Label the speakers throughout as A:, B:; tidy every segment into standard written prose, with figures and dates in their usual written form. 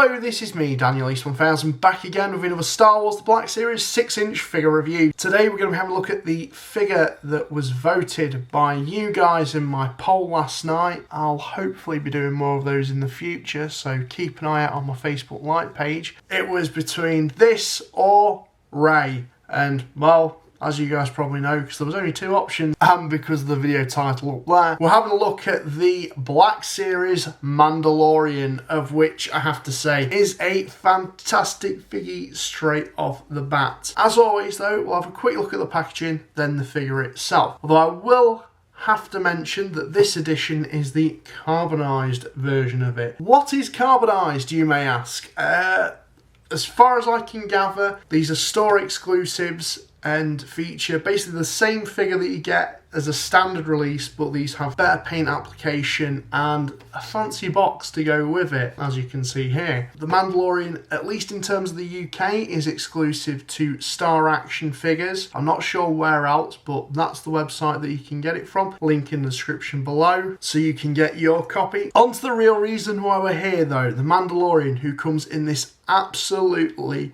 A: Hello, this is me, Daniel East 1000, back again with another Star Wars The Black Series 6-inch figure review. Today we're going to be having a look at the figure that was voted by you guys in my poll last night. I'll hopefully be doing more of those in the future, so keep an eye out on my Facebook like page. It was between this or Rey, and well, as you guys probably know, because there was only two options, and because of the video title up there, we're having a look at the Black Series Mandalorian, of which I have to say is a fantastic figure straight off the bat. As always though, we'll have a quick look at the packaging, then the figure itself. Although I will have to mention that this edition is the carbonized version of it. What is carbonized, you may ask? As far as I can gather, these are store exclusives and feature basically the same figure that you get as a standard release, but these have better paint application and a fancy box to go with it, as you can see here. The Mandalorian, at least in terms of the UK, is exclusive to Star Action Figures. I'm not sure where else, but that's the website that you can get it from. Link in the description below so you can get your copy. On to the real reason why we're here though, the Mandalorian, who comes in this absolutely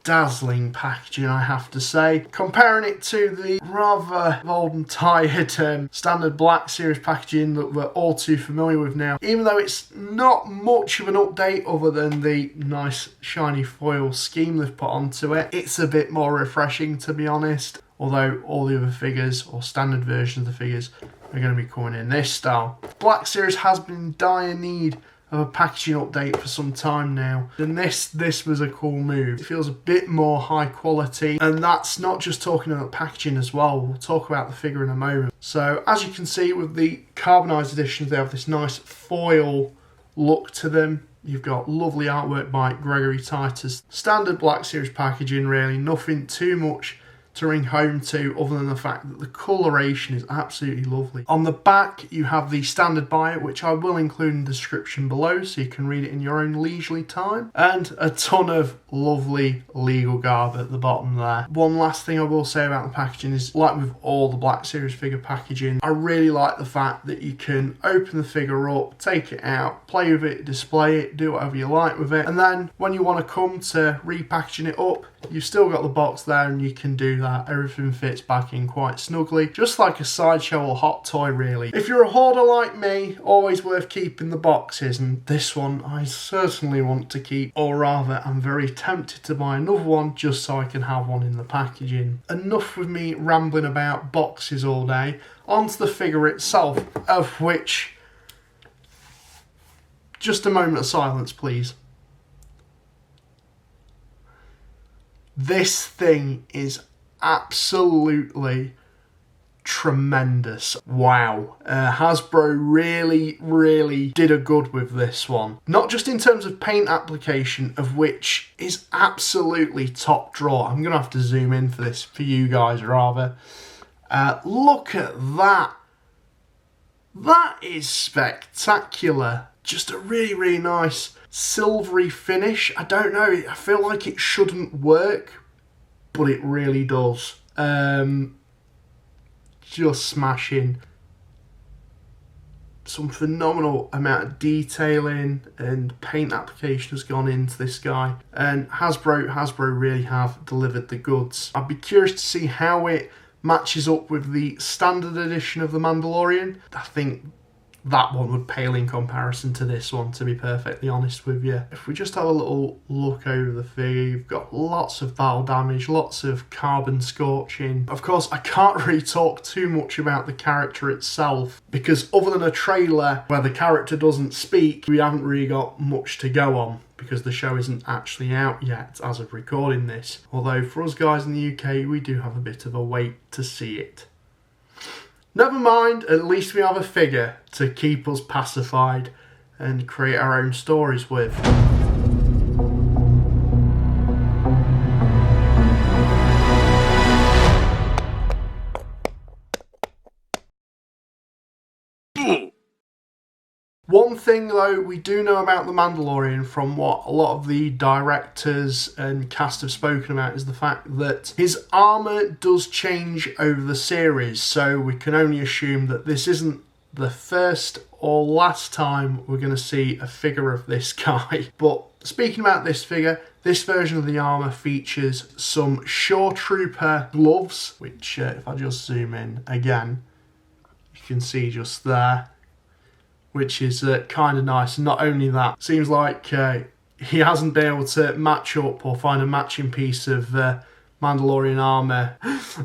A: dazzling packaging, I have to say. Comparing it to the rather old and tired standard Black Series packaging that we're all too familiar with now, even though it's not much of an update other than the nice shiny foil scheme they've put onto it, it's a bit more refreshing, to be honest. Although all the other figures, or standard versions of the figures, are going to be coming in this style. Black Series has been in dire need of a packaging update for some time now, and this was a cool move. It feels a bit more high quality, and that's not just talking about packaging as well. We'll talk about the figure in a moment. So as you can see with the carbonized editions, they have this nice foil look to them. You've got lovely artwork by Gregory Titus. Standard Black Series packaging, really, nothing too much to ring home to other than the fact that the coloration is absolutely lovely. On the back you have the standard bio, which I will include in the description below so you can read it in your own leisurely time, and a ton of lovely legal garb at the bottom there. One last thing I will say about the packaging is, like with all the Black Series figure packaging, I really like the fact that you can open the figure up, take it out, play with it, display it, do whatever you like with it, and then when you want to come to repackaging it up, you've still got the box there and you can do that. Everything fits back in quite snugly, just like a sideshow or hot toy really. If you're a hoarder like me, always worth keeping the boxes, and this one I certainly want to keep, or rather I'm very tempted to buy another one just so I can have one in the packaging. Enough with me rambling about boxes all day, onto the figure itself, of which, just a moment of silence please. This thing is absolutely tremendous. Wow. Hasbro really did a good with this one. Not just in terms of paint application, of which is absolutely top drawer. I'm going to have to zoom in for this, for you guys rather. Look at that. That is spectacular. Just a really nice silvery finish. I don't know, I feel like it shouldn't work, but it really does. Just smashing. Some phenomenal amount of detailing and paint application has gone into this guy, and Hasbro really have delivered the goods. I'd be curious to see how it matches up with the standard edition of the Mandalorian. I think that one would pale in comparison to this one, to be perfectly honest with you. If we just have a little look over the figure, you've got lots of battle damage, lots of carbon scorching. Of course, I can't really talk too much about the character itself, because other than a trailer where the character doesn't speak, we haven't really got much to go on, because the show isn't actually out yet as of recording this. Although for us guys in the UK, we do have a bit of a wait to see it. Never mind, at least we have a figure to keep us pacified and create our own stories with. One thing though we do know about the Mandalorian from what a lot of the directors and cast have spoken about is the fact that his armour does change over the series, so we can only assume that this isn't the first or last time we're going to see a figure of this guy. But Speaking about this figure, this version of the armour features some Shore Trooper gloves, which if I just zoom in again, you can see just there, which is kind of nice. And not only that, seems like he hasn't been able to match up or find a matching piece of Mandalorian armour.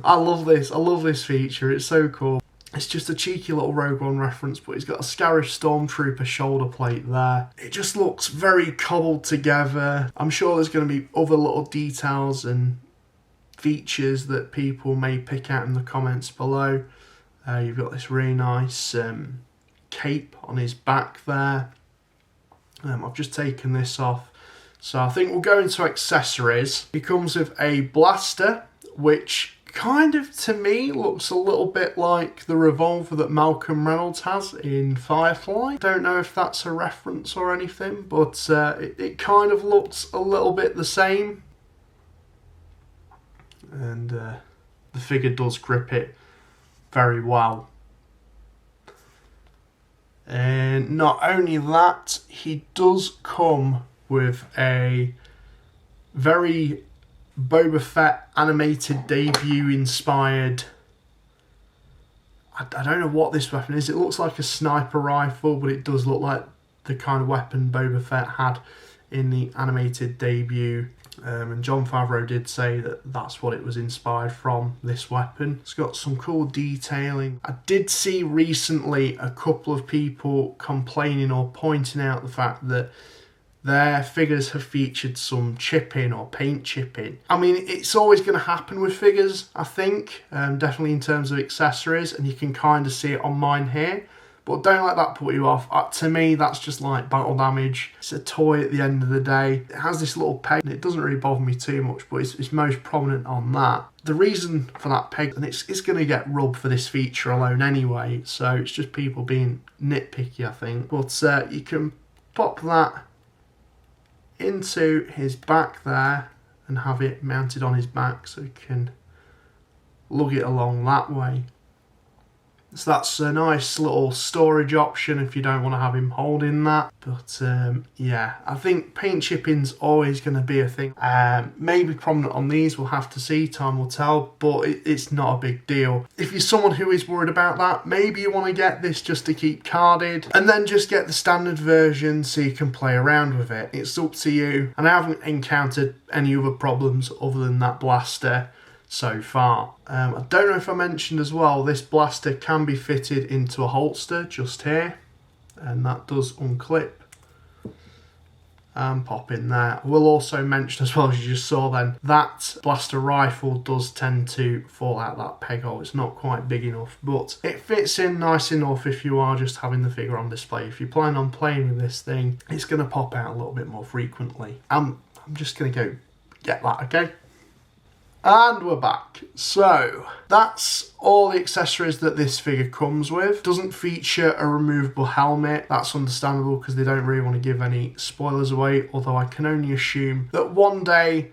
A: I love this feature, it's so cool. It's just a cheeky little Rogue One reference, but he's got a Scarish Stormtrooper shoulder plate there. It just looks very cobbled together. I'm sure there's going to be other little details and features that people may pick out in the comments below. You've got this really nice cape on his back there. I've just taken this off. So I think we'll go into accessories. He comes with a blaster, which kind of, to me, looks a little bit like the revolver that Malcolm Reynolds has in Firefly. Don't know if that's a reference or anything, but it kind of looks a little bit the same. And the figure does grip it very well. And not only that, he does come with a very Boba Fett animated debut inspired, I don't know what this weapon is. It looks like a sniper rifle, but it does look like the kind of weapon Boba Fett had in the animated debut. And Jon Favreau did say that that's what it was inspired from, this weapon. It's got some cool detailing. I did see recently a couple of people complaining or pointing out the fact that their figures have featured some chipping or paint chipping. I mean, it's always going to happen with figures, I think, definitely in terms of accessories, and you can kind of see it on mine here. But don't let that put you off. To me, that's just like battle damage. It's a toy at the end of the day. It has this little peg, and it doesn't really bother me too much, but it's most prominent on that. The reason for that peg, and it's going to get rubbed for this feature alone anyway, so it's just people being nitpicky, I think. But you can pop that into his back there and have it mounted on his back so you can lug it along that way. So that's a nice little storage option if you don't want to have him holding that. But yeah, I think paint chipping's always going to be a thing. Maybe prominent on these, we'll have to see, time will tell, but it's not a big deal. If you're someone who is worried about that, maybe you want to get this just to keep carded and then just get the standard version so you can play around with it. It's up to you, and I haven't encountered any other problems other than that blaster so far. I don't know if I mentioned as well, this blaster can be fitted into a holster just here, and that does unclip and pop in there. I will also mention as well, as you just saw then, that blaster rifle does tend to fall out that peg hole. It's not quite big enough, but it fits in nice enough if you are just having the figure on display. If you plan on playing with this thing, it's going to pop out a little bit more frequently. I'm just going to go get that, okay? And we're back. So that's all the accessories that this figure comes with. Doesn't feature a removable helmet. That's understandable because they don't really want to give any spoilers away, although I can only assume that one day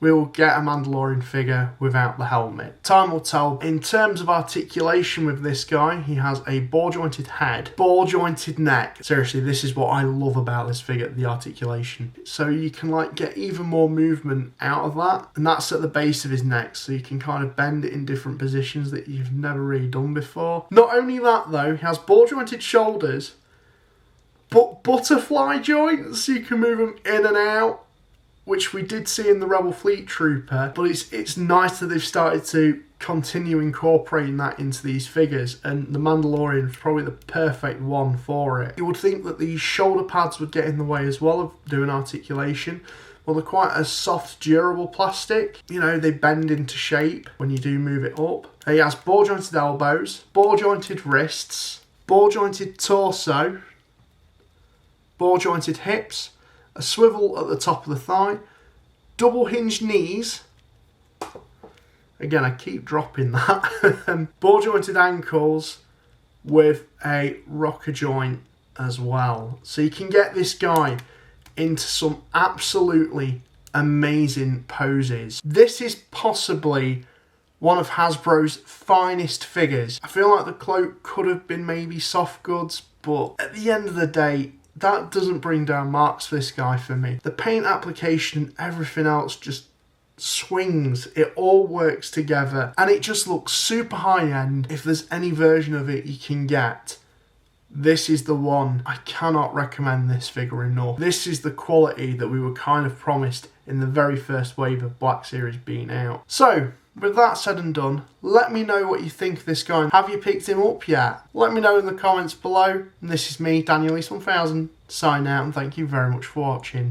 A: we will get a Mandalorian figure without the helmet. Time will tell. In terms of articulation with this guy, he has a ball-jointed head, ball-jointed neck. Seriously, this is what I love about this figure, the articulation. So you can like get even more movement out of that, and that's at the base of his neck, so you can kind of bend it in different positions that you've never really done before. Not only that though, he has ball-jointed shoulders, but butterfly joints, so you can move them in and out, which we did see in the Rebel Fleet Trooper, but it's nice that they've started to continue incorporating that into these figures, and the Mandalorian is probably the perfect one for it. You would think that these shoulder pads would get in the way as well of doing articulation. Well, they're quite a soft, durable plastic. You know, they bend into shape when you do move it up. He has ball-jointed elbows, ball-jointed wrists, ball-jointed torso, ball-jointed hips, a swivel at the top of the thigh, double hinged knees. Again, I keep dropping that. Ball jointed ankles with a rocker joint as well. So you can get this guy into some absolutely amazing poses. This is possibly one of Hasbro's finest figures. I feel like the cloak could have been maybe soft goods, but at the end of the day, that doesn't bring down marks for this guy for me. The paint application and everything else just swings. It all works together and it just looks super high end. If there's any version of it you can get, this is the one. I cannot recommend this figure enough. This is the quality that we were kind of promised in the very first wave of Black Series being out. So, with that said and done, let me know what you think of this guy. Have you picked him up yet? Let me know in the comments below. And this is me, Daniel East 1000, signing out, and thank you very much for watching.